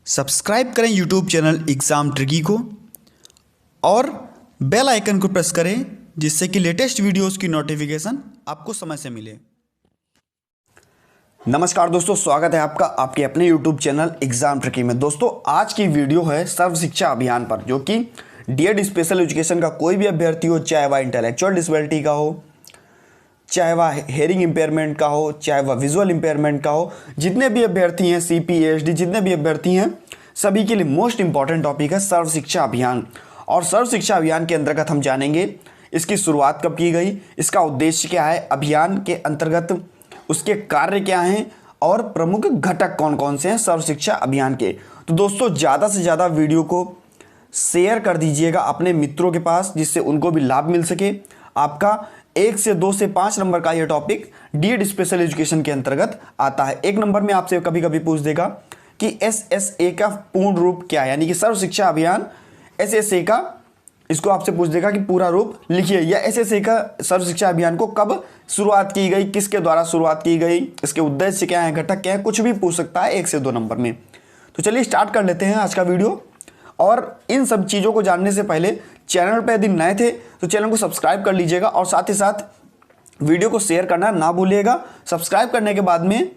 Subscribe करें YouTube channel exam tricky को और बेल आइकन को प्रेस करें जिससे कि लेटेस्ट वीडियोस की नोटिफिकेशन आपको समय से मिले। नमस्कार दोस्तों, स्वागत है आपका आपके अपने YouTube चैनल एग्जाम ट्रिकी में। दोस्तों आज की वीडियो है सर्व शिक्षा अभियान पर, जो कि डीएड स्पेशल एजुकेशन का कोई भी अभ्यर्थी हो, चाहे वह इंटेलेक्चुअल डिसेबिलिटी का हो, चाहे वह हेयरिंग इम्पेयरमेंट का हो, चाहे वह विजुअल इम्पेयरमेंट का हो, जितने भी अभ्यर्थी हैं CPSD जितने भी अभ्यर्थी हैं सभी के लिए मोस्ट इंपॉर्टेंट टॉपिक है सर्व शिक्षा अभियान। और सर्व शिक्षा अभियान के अंतर्गत हम जानेंगे इसकी शुरुआत कब की गई, इसका उद्देश्य क्या है, अभियान के अंतर्गत उसके कार्य क्या हैं और प्रमुख घटक कौन कौन से हैं सर्व शिक्षा अभियान के। तो दोस्तों ज़्यादा से ज़्यादा वीडियो को शेयर कर दीजिएगा अपने मित्रों के पास, जिससे उनको भी लाभ मिल सके। आपका 1 से 2 से 5 नंबर का यह टॉपिक डीएड स्पेशल एजुकेशन के अंतर्गत आता है। 1 नंबर में आपसे कभी कभी पूछ देगा कि SSA का पूर्ण रूप क्या है, यानी कि सर्व शिक्षा अभियान SSA का, इसको आपसे पूछ देगा कि पूरा रूप लिखिए, या SSA का सर्व शिक्षा अभियान को कब शुरुआत की गई, किसके द्वारा शुरुआत की गई, इसके उद्देश्य क्या है, घटक क्या है, कुछ भी पूछ सकता है 1 से 2 नंबर में। तो चलिए स्टार्ट कर लेते हैं आज का वीडियो। और इन सब चीज़ों को जानने से पहले चैनल पर यदि नए थे तो चैनल को सब्सक्राइब कर लीजिएगा और साथ ही साथ वीडियो को शेयर करना ना भूलिएगा। सब्सक्राइब करने के बाद में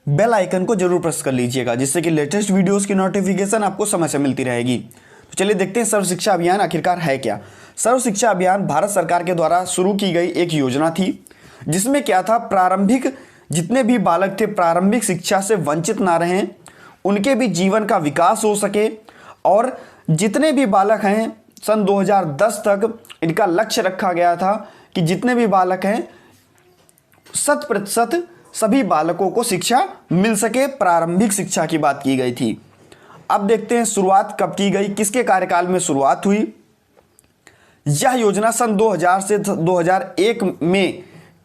बेल आइकन को जरूर प्रेस कर लीजिएगा, जिससे कि लेटेस्ट वीडियोस की नोटिफिकेशन आपको समय से मिलती रहेगी। तो चलिए देखते हैं सर्व शिक्षा अभियान आखिरकार है क्या। सर्व शिक्षा अभियान भारत सरकार के द्वारा शुरू की गई एक योजना थी, जिसमें क्या था, प्रारंभिक जितने भी बालक थे प्रारंभिक शिक्षा से वंचित ना रहें, उनके भी जीवन का विकास हो सके, और जितने भी बालक हैं सन 2010 तक इनका लक्ष्य रखा गया था कि जितने भी बालक हैं 100% सभी बालकों को शिक्षा मिल सके। प्रारंभिक शिक्षा की बात की गई थी। अब देखते हैं शुरुआत कब की गई, किसके कार्यकाल में शुरुआत हुई। यह योजना सन 2000 से 2001 में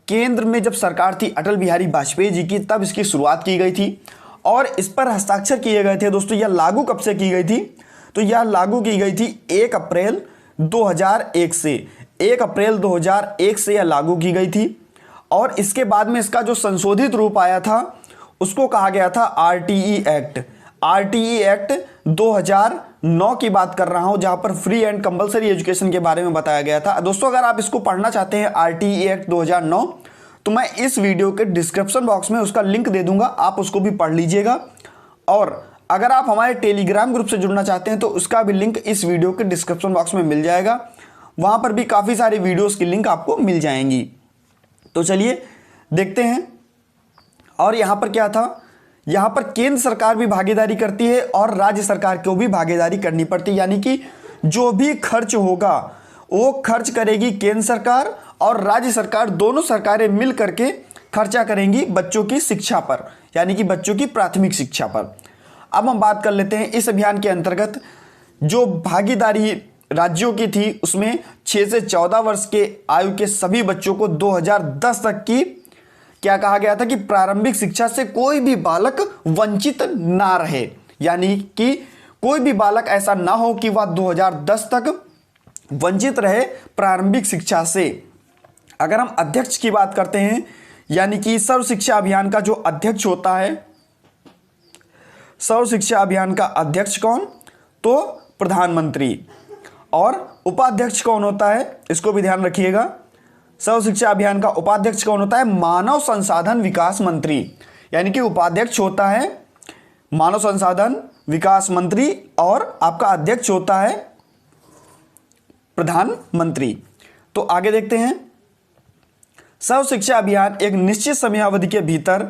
केंद्र में जब सरकार थी अटल बिहारी वाजपेयी जी की, तब इसकी शुरुआत की गई थी और इस पर हस्ताक्षर किए गए थे। दोस्तों यह लागू कब से की गई थी, तो यह लागू की गई थी 1 अप्रैल 2001 से। 1 अप्रैल 2001 से यह लागू की गई थी। और इसके बाद में इसका जो संशोधित रूप आया था उसको कहा गया था RTE एक्ट। RTE एक्ट 2009 की बात कर रहा हूं, जहां पर फ्री एंड कंपलसरी एजुकेशन के बारे में बताया गया था। दोस्तों अगर आप इसको पढ़ना चाहते हैं RTE एक्ट 2009, तो मैं इस वीडियो के डिस्क्रिप्शन बॉक्स में उसका लिंक दे दूंगा, आप उसको भी पढ़ लीजिएगा। और अगर आप हमारे टेलीग्राम ग्रुप से जुड़ना चाहते हैं तो उसका भी लिंक इस वीडियो के डिस्क्रिप्शन बॉक्स में मिल जाएगा। वहां पर भी काफ़ी सारी वीडियोस की लिंक आपको मिल जाएंगी। तो चलिए देखते हैं। और यहाँ पर क्या था, यहाँ पर केंद्र सरकार भी भागीदारी करती है और राज्य सरकार को भी भागीदारी करनी पड़ती है, यानी कि जो भी खर्च होगा वो खर्च करेगी केंद्र सरकार और राज्य सरकार, दोनों सरकारें मिल करके खर्चा करेंगी बच्चों की शिक्षा पर, यानी कि बच्चों की प्राथमिक शिक्षा पर। अब हम बात कर लेते हैं इस अभियान के अंतर्गत जो भागीदारी राज्यों की थी, उसमें 6 से 14 वर्ष के आयु के सभी बच्चों को 2010 तक की क्या कहा गया था कि प्रारंभिक शिक्षा से कोई भी बालक वंचित ना रहे, यानी कि कोई भी बालक ऐसा ना हो कि वह 2010 तक वंचित रहे प्रारंभिक शिक्षा से। अगर हम अध्यक्ष की बात करते हैं, यानी कि सर्व शिक्षा अभियान का जो अध्यक्ष होता है, सर्व शिक्षा अभियान का अध्यक्ष कौन, तो प्रधानमंत्री। और उपाध्यक्ष कौन होता है, इसको भी ध्यान रखिएगा। सर्व शिक्षा अभियान का उपाध्यक्ष कौन होता है, मानव संसाधन विकास मंत्री, यानी कि उपाध्यक्ष होता है मानव संसाधन विकास मंत्री और आपका अध्यक्ष होता है प्रधानमंत्री। तो आगे देखते हैं। सर्व शिक्षा अभियान एक निश्चित समयावधि के भीतर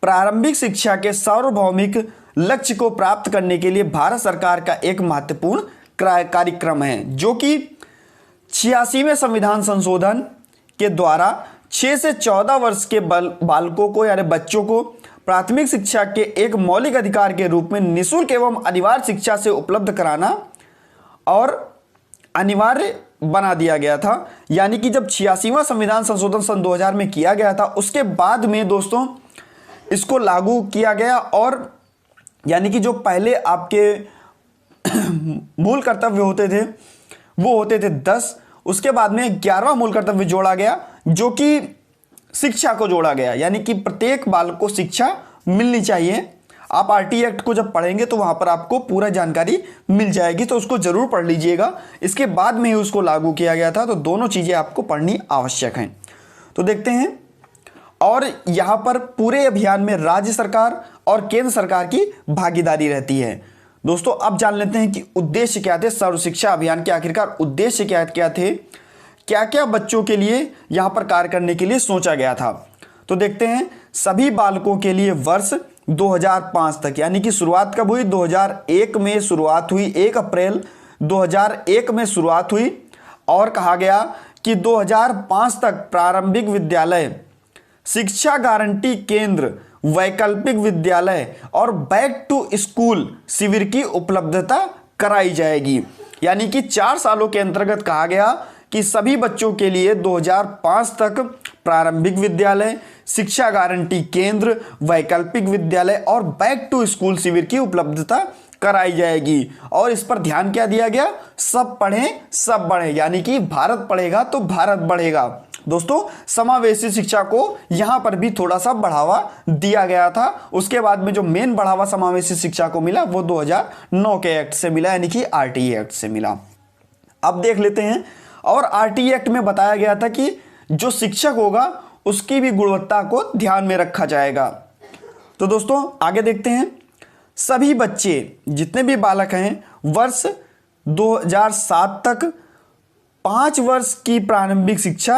प्रारंभिक शिक्षा के सार्वभौमिक लक्ष्य को प्राप्त करने के लिए भारत सरकार का एक महत्वपूर्ण कार्यक्रम है, जो कि 86वें संविधान संशोधन के द्वारा 6 से 14 वर्ष के बालकों को यानी बच्चों को प्राथमिक शिक्षा के एक मौलिक अधिकार के रूप में निःशुल्क एवं अनिवार्य शिक्षा से उपलब्ध कराना और अनिवार्य बना दिया गया था। यानी कि जब 86वां संविधान संशोधन सन 2000 में किया गया था, उसके बाद में दोस्तों इसको लागू किया गया। और यानी कि जो पहले आपके मूल कर्तव्य होते थे वो होते थे 10, उसके बाद में 11वां मूल कर्तव्य जोड़ा गया, जो कि शिक्षा को जोड़ा गया, यानी कि प्रत्येक बालक को शिक्षा मिलनी चाहिए। आप आरटी एक्ट को जब पढ़ेंगे तो वहां पर आपको पूरा जानकारी मिल जाएगी, तो उसको जरूर पढ़ लीजिएगा। इसके बाद में ही उसको लागू किया गया था, तो दोनों चीजें आपको पढ़नी आवश्यक हैं। तो देखते हैं, और यहां पर पूरे अभियान में राज्य सरकार और केंद्र सरकार की भागीदारी रहती है। दोस्तों अब जान लेते हैं कि उद्देश्य क्या थे सर्व शिक्षा अभियान के, आखिरकार उद्देश्य क्या क्या थे, क्या क्या बच्चों के लिए यहां पर कार्य करने के लिए सोचा गया था। तो देखते हैं, सभी बालकों के लिए वर्ष 2005 तक, यानी कि शुरुआत कब हुई, 2001 में शुरुआत हुई, 1 अप्रैल 2001 में शुरुआत हुई, और कहा गया कि 2005 तक प्रारंभिक विद्यालय, शिक्षा गारंटी केंद्र, वैकल्पिक विद्यालय और बैक टू स्कूल शिविर की उपलब्धता कराई जाएगी। यानी कि 4 सालों के अंतर्गत कहा गया कि सभी बच्चों के लिए 2005 तक प्रारंभिक विद्यालय, शिक्षा गारंटी केंद्र, वैकल्पिक विद्यालय और बैक टू स्कूल शिविर की उपलब्धता कराई जाएगी। और इस पर ध्यान क्या दिया गया, सब पढ़ें सब बढ़े, यानी कि भारत पढ़ेगा तो भारत बढ़ेगा। दोस्तों समावेशी शिक्षा को यहां पर भी थोड़ा सा बढ़ावा दिया गया था। उसके बाद में जो मेन बढ़ावा समावेशी शिक्षा को मिला वो 2009 के एक्ट से मिला, यानी कि आरटी एक्ट से मिला। अब देख लेते हैं, और आरटी एक्ट में बताया गया था कि जो शिक्षक होगा उसकी भी गुणवत्ता को ध्यान में रखा जाएगा। तो दोस्तों आगे देखते हैं, सभी बच्चे जितने भी बालक हैं वर्ष 2007 तक 5 वर्ष की प्रारंभिक शिक्षा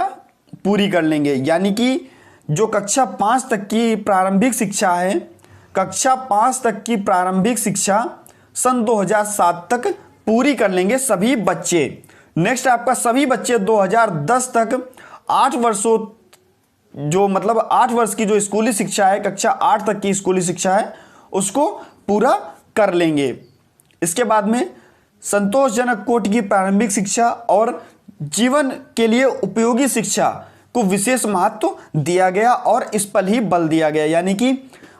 पूरी कर लेंगे। यानी कि जो कक्षा 5 तक की प्रारंभिक शिक्षा है, कक्षा 5 तक की प्रारंभिक शिक्षा सन 2007 तक पूरी कर लेंगे सभी बच्चे। नेक्स्ट आपका सभी बच्चे 2010 तक 8 वर्षों, जो मतलब 8 वर्ष की जो स्कूली शिक्षा है, कक्षा 8 तक की स्कूली शिक्षा है, उसको पूरा कर लेंगे। इसके बाद में संतोषजनक कोटि की प्रारंभिक शिक्षा और जीवन के लिए उपयोगी शिक्षा को विशेष महत्व दिया गया और इस पर ही बल दिया गया। यानी कि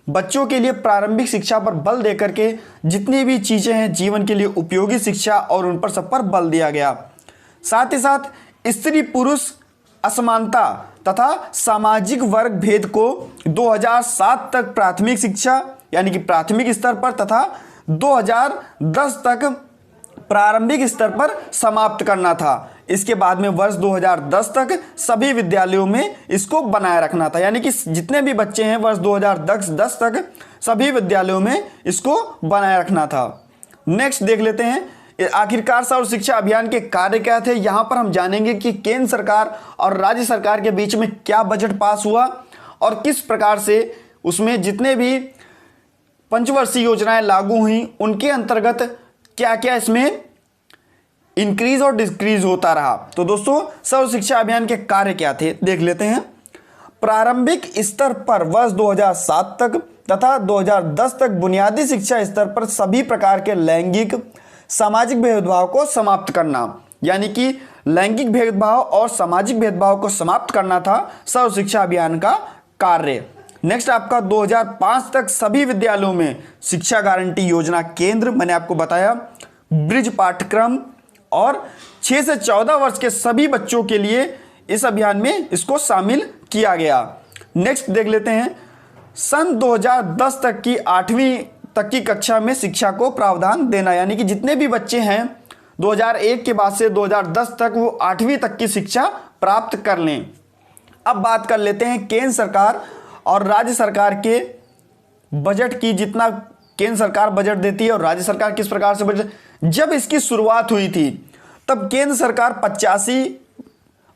बच्चों के लिए प्रारंभिक शिक्षा पर बल देकर के जितनी भी चीजें हैं जीवन के लिए उपयोगी शिक्षा, और उन पर सब पर बल दिया गया। साथ ही साथ स्त्री पुरुष असमानता तथा सामाजिक वर्ग भेद को 2007 तक प्राथमिक शिक्षा यानी कि प्राथमिक स्तर पर तथा 2010 तक प्रारंभिक स्तर पर समाप्त करना था। इसके बाद में वर्ष 2010 तक सभी विद्यालयों में इसको बनाए रखना था। यानी कि जितने भी बच्चे हैं वर्ष 2010 तक सभी विद्यालयों में इसको बनाए रखना था। नेक्स्ट देख लेते हैं, आखिरकार सर्व शिक्षा अभियान के कार्य क्या थे। यहां पर हम जानेंगे कि केंद्र सरकार और राज्य सरकार के बीच में क्या बजट पास हुआ और किस प्रकार से उसमें जितने भी पंचवर्षीय योजनाएं लागू हुई उनके अंतर्गत क्या क्या इसमें इंक्रीज और डिक्रीज होता रहा। तो दोस्तों सर्व शिक्षा अभियान के कार्य क्या थे देख लेते हैं। प्रारंभिक स्तर पर वर्ष 2007 तक तथा 2010 तक बुनियादी शिक्षा स्तर पर सभी प्रकार के लैंगिक सामाजिक भेदभाव को समाप्त करना, यानी कि लैंगिक भेदभाव और सामाजिक भेदभाव को समाप्त करना था सर्व शिक्षा अभियान का कार्य। नेक्स्ट आपका 2005 तक सभी विद्यालयों में शिक्षा गारंटी योजना केंद्र, मैंने आपको बताया, ब्रिज पाठ्यक्रम और 6 से 14 वर्ष के सभी बच्चों के लिए इस अभियान में इसको शामिल किया गया। नेक्स्ट देख लेते हैं, सन 2010 तक की 8वीं तक की कक्षा में शिक्षा को प्रावधान देना, यानी कि जितने भी बच्चे हैं 2001 के बाद से 2010 तक वो 8वीं तक की शिक्षा प्राप्त कर लें। अब बात कर लेते हैं केंद्र सरकार और राज्य सरकार के बजट की। जितना केंद्र सरकार बजट देती है और राज्य सरकार किस प्रकार से बजट, जब इसकी शुरुआत हुई थी तब केंद्र सरकार 85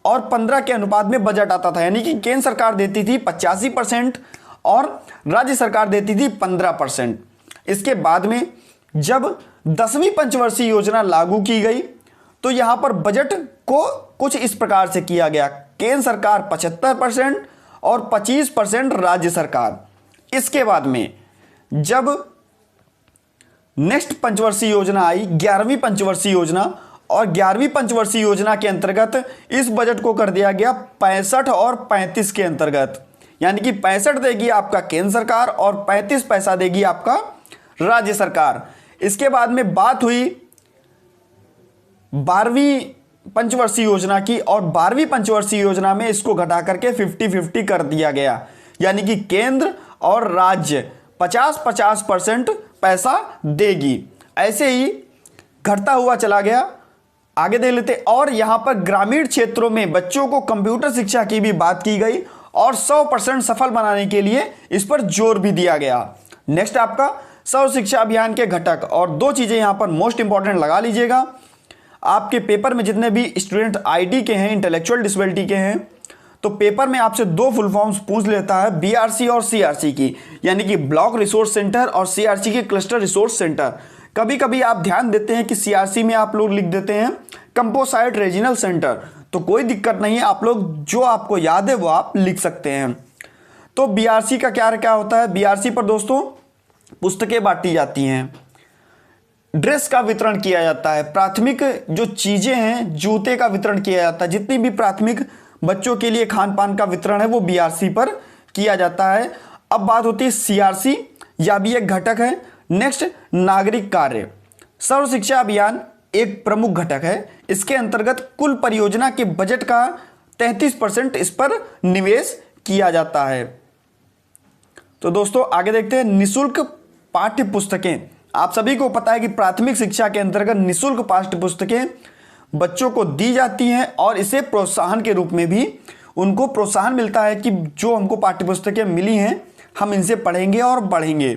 और 15 के अनुपात में बजट आता था, यानी कि केंद्र सरकार देती थी 85% और राज्य सरकार देती थी 15%। इसके बाद में जब 10वीं पंचवर्षीय योजना लागू की गई तो यहां पर बजट को कुछ इस प्रकार से किया गया, केंद्र सरकार 75% और 25% राज्य सरकार। इसके बाद में जब नेक्स्ट पंचवर्षीय योजना आई 11वीं पंचवर्षीय योजना, और 11वीं पंचवर्षीय योजना के अंतर्गत इस बजट को कर दिया गया 65 और 35 के अंतर्गत, यानी कि 65 देगी आपका केंद्र सरकार और 35 पैसा देगी आपका राज्य सरकार। इसके बाद में बात हुई 12वीं पंचवर्षीय योजना की, और 12वीं पंचवर्षीय योजना में इसको घटा करके 50-50 कर दिया गया, यानी कि केंद्र और राज्य 50-50% पैसा देगी। ऐसे ही घटता हुआ चला गया। आगे देख लेते। और यहां पर ग्रामीण क्षेत्रों में बच्चों को कंप्यूटर शिक्षा की भी बात की गई और 100% सफल बनाने के लिए इस पर जोर भी दिया गया। नेक्स्ट आपका सर्व शिक्षा अभियान के घटक, और दो चीजें यहां पर मोस्ट इंपॉर्टेंट लगा लीजिएगा। आपके पेपर में जितने भी स्टूडेंट आईडी के हैं, इंटेलेक्चुअल डिसेबिलिटी के हैं, तो पेपर में आपसे दो फुल फॉर्म्स पूछ लेता है, बीआरसी और सीआरसी की, यानी कि ब्लॉक रिसोर्स सेंटर और सीआरसी की क्लस्टर रिसोर्स सेंटर। कभी कभी आप ध्यान देते हैं कि सीआरसी में आप लोग लिख देते हैं कंपोसाइट रीजनल सेंटर, तो कोई दिक्कत नहीं है, आप लोग जो आपको याद है वो आप लिख सकते हैं। तो बीआरसी का क्या होता है? बीआरसी पर दोस्तों पुस्तकें बांटी जाती हैं, ड्रेस का वितरण किया जाता है, प्राथमिक जो चीजें हैं, जूते का वितरण किया जाता है, जितनी भी प्राथमिक बच्चों के लिए खान पान का वितरण है वो बीआरसी पर किया जाता है। अब बात होती है सीआरसी, यह भी एक घटक है। नेक्स्ट नागरिक कार्य। सर्व शिक्षा अभियान एक प्रमुख घटक है। इसके अंतर्गत कुल परियोजना के बजट का 33% इस पर निवेश किया जाता है। तो दोस्तों आगे देखते हैं निःशुल्क पाठ्य पुस्तकें। आप सभी को पता है कि प्राथमिक शिक्षा के अंतर्गत निःशुल्क पाठ्य पुस्तकें बच्चों को दी जाती हैं और इसे प्रोत्साहन के रूप में भी उनको प्रोत्साहन मिलता है कि जो हमको पाठ्य पुस्तकें मिली हैं हम इनसे पढ़ेंगे और बढ़ेंगे।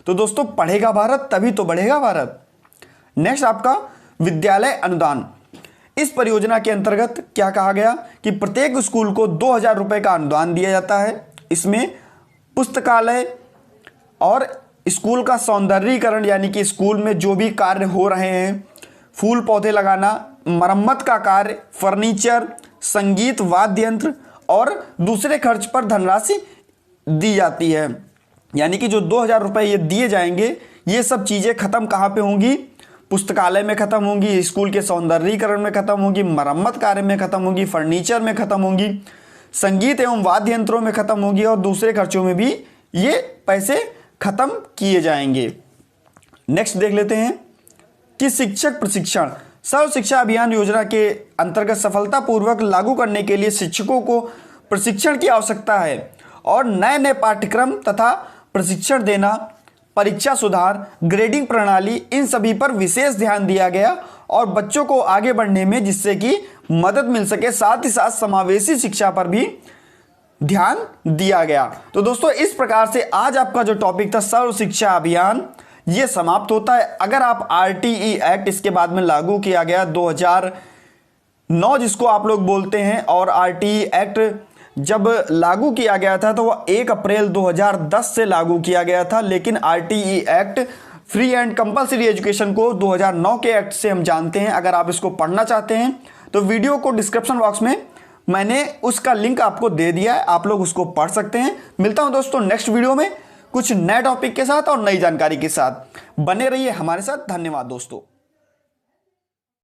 तो दोस्तों पढ़ेगा भारत तभी तो बढ़ेगा भारत। नेक्स्ट आपका विद्यालय अनुदान। इस परियोजना के अंतर्गत क्या कहा गया कि प्रत्येक स्कूल को 2000 रुपए का अनुदान दिया जाता है। इसमें पुस्तकालय और स्कूल का सौंदर्यीकरण, यानी कि स्कूल में जो भी कार्य हो रहे हैं, फूल पौधे लगाना, मरम्मत का कार्य, फर्नीचर, संगीत वाद्य यंत्र और दूसरे खर्च पर धनराशि दी जाती है। यानी कि जो 2000 रुपए ये दिए जाएंगे, ये सब चीजें खत्म कहाँ पे होंगी? पुस्तकालय में खत्म होंगी, स्कूल के सौंदर्यीकरण में खत्म होंगी, मरम्मत कार्य में खत्म होंगी, फर्नीचर में खत्म होंगी, संगीत एवं वाद्य यंत्रों में खत्म होगी और दूसरे खर्चों में भी ये पैसे खत्म किए जाएंगे। नेक्स्ट देख लेते हैं कि शिक्षक प्रशिक्षण। सर्व शिक्षा अभियान योजना के अंतर्गत सफलतापूर्वक लागू करने के लिए शिक्षकों को प्रशिक्षण की आवश्यकता है और नए नए पाठ्यक्रम तथा प्रशिक्षण देना, परीक्षा सुधार, ग्रेडिंग प्रणाली, इन सभी पर विशेष ध्यान दिया गया और बच्चों को आगे बढ़ने में जिससे कि मदद मिल सके, साथ ही साथ समावेशी शिक्षा पर भी ध्यान दिया गया। तो दोस्तों इस प्रकार से आज आपका जो टॉपिक था सर्व शिक्षा अभियान, ये समाप्त होता है। अगर आप आरटीई एक्ट इसके बाद में लागू किया गया 2009 जिसको आप लोग बोलते हैं, और आरटीई एक्ट जब लागू किया गया था तो वह 1 अप्रैल 2010 से लागू किया गया था, लेकिन RTE act free and compulsory education को 2009 के एक्ट से हम जानते हैं। अगर आप इसको पढ़ना चाहते हैं तो वीडियो को डिस्क्रिप्शन बॉक्स में मैंने उसका लिंक आपको दे दिया है, आप लोग उसको पढ़ सकते हैं। मिलता हूं दोस्तों नेक्स्ट वीडियो में कुछ नए टॉपिक के साथ और नई जानकारी के साथ। बने रहिए हमारे साथ। धन्यवाद दोस्तों।